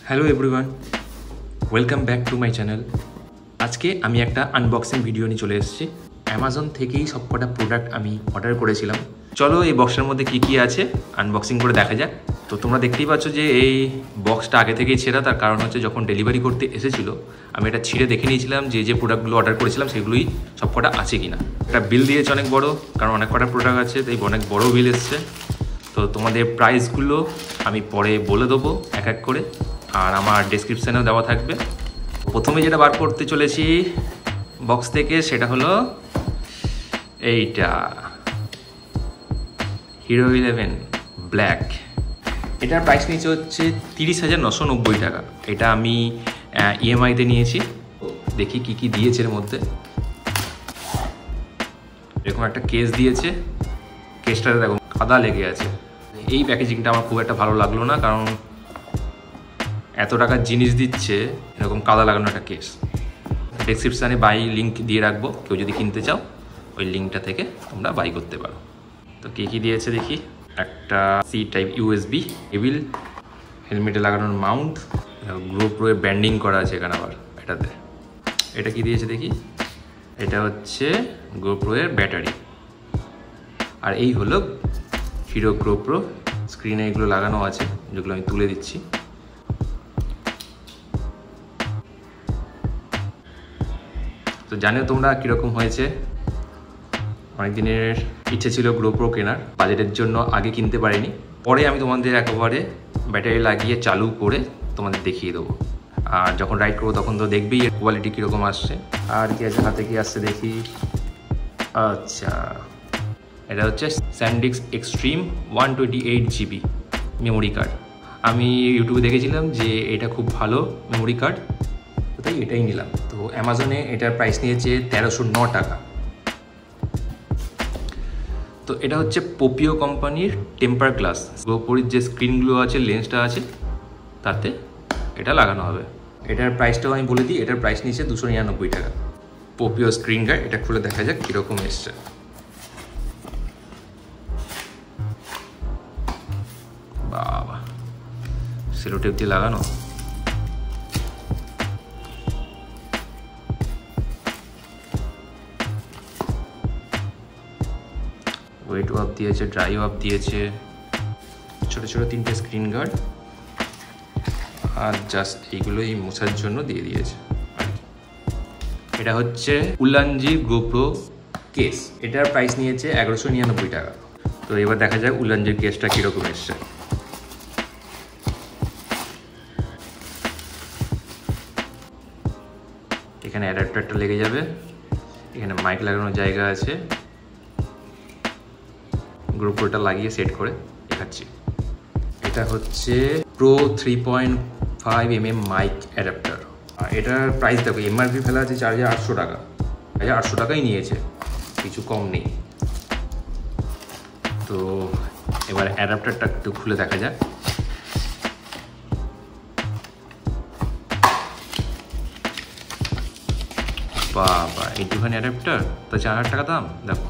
Hello everyone, welcome back to my channel. আজকে আমি একটা আনবক্সিং ভিডিও নিয়ে চলে এসেছি। অ্যামাজন থেকেই সবকটা প্রোডাক্ট আমি অর্ডার করেছিলাম। চলো এই বক্সের মধ্যে কী কী আছে আনবক্সিং করে দেখা যাক। তো তোমরা দেখতেই পাচ্ছ যে এই বক্সটা আগে থেকেই ছেঁড়া। তার কারণ হচ্ছে যখন ডেলিভারি করতে এসেছিলো আমি এটা ছিঁড়ে দেখে নিয়েছিলাম যে প্রোডাক্টগুলো অর্ডার করেছিলাম সেগুলোই সবকটা আছে কিনা। একটা বিল দিয়েছে অনেক বড়, কারণ অনেক কটা প্রোডাক্ট আছে তাই অনেক বড় বিল এসছে। তো তোমাদের প্রাইসগুলো আমি পরে বলে দেবো এক এক করে, আর আমার ডেসক্রিপশানেও দেওয়া থাকবে। প্রথমে যেটা বার করতে চলেছি বক্স থেকে সেটা হলো এইটা হিরো 11 ব্ল্যাক। এটার প্রাইস নিচে হচ্ছে 30,990 টাকা। এটা আমি ইএমআইতে নিয়েছি। দেখি কি কি দিয়েছে এর মধ্যে। এরকম একটা কেস দিয়েছে, কেসটাতে দেখো কাদা লেগে আছে। এই প্যাকেজিংটা আমার খুব একটা ভালো লাগলো না, কারণ এত টাকার জিনিস দিচ্ছে এরকম কাদা লাগানো একটা কেস। ডেসক্রিপশানে বাই লিঙ্ক দিয়ে রাখবো, কেউ যদি কিনতে চাও ওই লিঙ্কটা থেকে তোমরা বাই করতে পারো। তো কী কী দিয়েছে দেখি। একটা সি টাইপ ইউএসবি কেবিল, হেলমেটে লাগানোর মাউন্ট, GoPro ব্যান্ডিং করা আছে এখানে আবার এটাতে। এটা কি দিয়েছে দেখি। এটা হচ্ছে GoPro ব্যাটারি। আর এই হলো হিরো GoPro। স্ক্রিনে এগুলো লাগানো আছে যেগুলো আমি তুলে দিচ্ছি। তো জানিও তোমরা কীরকম হয়েছে। অনেক দিনের ইচ্ছে ছিল GoPro কেনার, বাজেটের জন্য আগে কিনতে পারিনি। পরে আমি তোমাদের একেবারে ব্যাটারি লাগিয়ে চালু করে তোমাদের দেখিয়ে দেবো। আর যখন রাইড করবো তখন তো দেখবেই এর কোয়ালিটি কীরকম আসছে। আর কি আছে হাতে, কি আসছে দেখি। আচ্ছা, এটা হচ্ছে SanDisk Extreme 128 GB memory card. আমি ইউটিউবে দেখেছিলাম যে এটা খুব ভালো মেমোরি কার্ড, তাই এটাই নিলাম। তো অ্যামাজনে এটার প্রাইস নিয়েছে 1309 টাকা। তো এটা হচ্ছে পোপিও কোম্পানির টেম্পার গ্লাস। GoProর যে স্ক্রিনগুলো আছে, লেন্সটা আছে, তাতে এটা লাগানো হবে। এটার প্রাইসটাও আমি বলে দিই। এটার প্রাইস নিয়েছে 299 টাকা। পোপিও স্ক্রিন গার্ড, এটা খুলে দেখা যাক কীরকম এসছে। বাবা, সেলো টেপ দিয়ে লাগানো। ওয়েট ওয়াপ দিয়েছে, ড্রাই ওয়াপ দিয়েছে, ছোটো ছোটো 3টে স্ক্রিন গার্ড, আর জাস্ট এইগুলোই মোছার জন্য দিয়ে দিয়েছে। এটা হচ্ছে উলানজি GoPro কেস। এটার প্রাইস নিয়েছে 1199 টাকা। তো এবার দেখা যাক উলানজির কেসটা কীরকম এসছে। এখানে অ্যাডাপ্টারটা লেগে যাবে, এখানে মাইক লাগানোর জায়গা আছে। GoProটা লাগিয়ে সেট করে দেখাচ্ছি। এটা হচ্ছে Pro 3.5mm মাইক অ্যাডাপ্টার। এটার প্রাইস দেখো, এমআরপি ফেলা আছে 4800 টাকা। 4800 টাকাই নিয়েছে, কিছু কম নেই। তো এবার অ্যাডাপ্টারটা একটু খুলে দেখা যাক। বাবা, এইটুখানি অ্যাডাপ্টার তো 4000 টাকা দাম। দেখো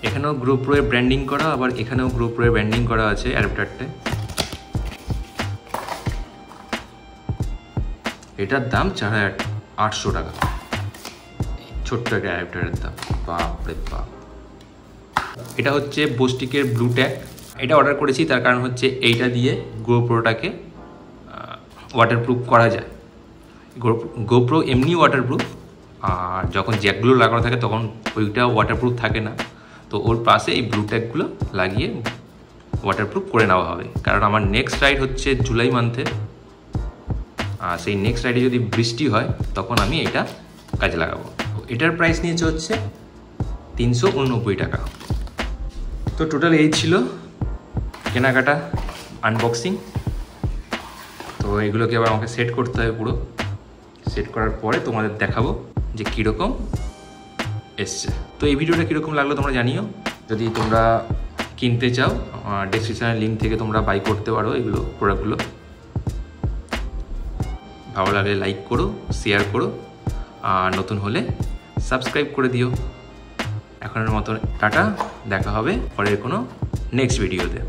এখানেও GoPro ব্র্যান্ডিং করা, আবার এখানেও GoPro ব্র্যান্ডিং করা আছে অ্যাডাপ্টারটা। এটার দাম 4800 টাকা। ছোট্ট একটা অ্যাডাপ্টারের দাম, বাপরে বাপ। এটা হচ্ছে বোস্টিকের ব্লু ট্যাগ। এটা অর্ডার করেছি তার কারণ হচ্ছে এইটা দিয়ে GoProটাকে ওয়াটারপ্রুফ করা যায়। GoPro এমনি ওয়াটারপ্রুফ, আর যখন জ্যাকগুলো লাগানো থাকে তখন ওইটা ওয়াটারপ্রুফ থাকে না। তো ওর পাশে এই ব্লু ট্যাগগুলো লাগিয়ে ওয়াটারপ্রুফ করে নেওয়া হবে। কারণ আমার নেক্সট রাইড হচ্ছে জুলাই মান্থে, আর সেই নেক্সট রাইডে যদি বৃষ্টি হয় তখন আমি এটা কাজে লাগাবো। এটার প্রাইস নিয়েছে হচ্ছে 389 টাকা। তো টোটাল এই ছিল কেনাকাটা, আনবক্সিং। তো এগুলোকে আবার আমাকে সেট করতে হবে। পুরো সেট করার পরে তোমাদের দেখাবো যে কীরকম এসছে। তো এই ভিডিওটা কীরকম লাগলো তোমরা জানিও। যদি তোমরা কিনতে চাও ডেসক্রিপশনের লিঙ্ক থেকে তোমরা বাই করতে পারো এগুলো প্রোডাক্টগুলো। ভালো লাগলে লাইক করো, শেয়ার করো, আর নতুন হলে সাবস্ক্রাইব করে দিও। এখনের মতো টাটা, দেখা হবে পরের কোনো নেক্সট ভিডিওতে।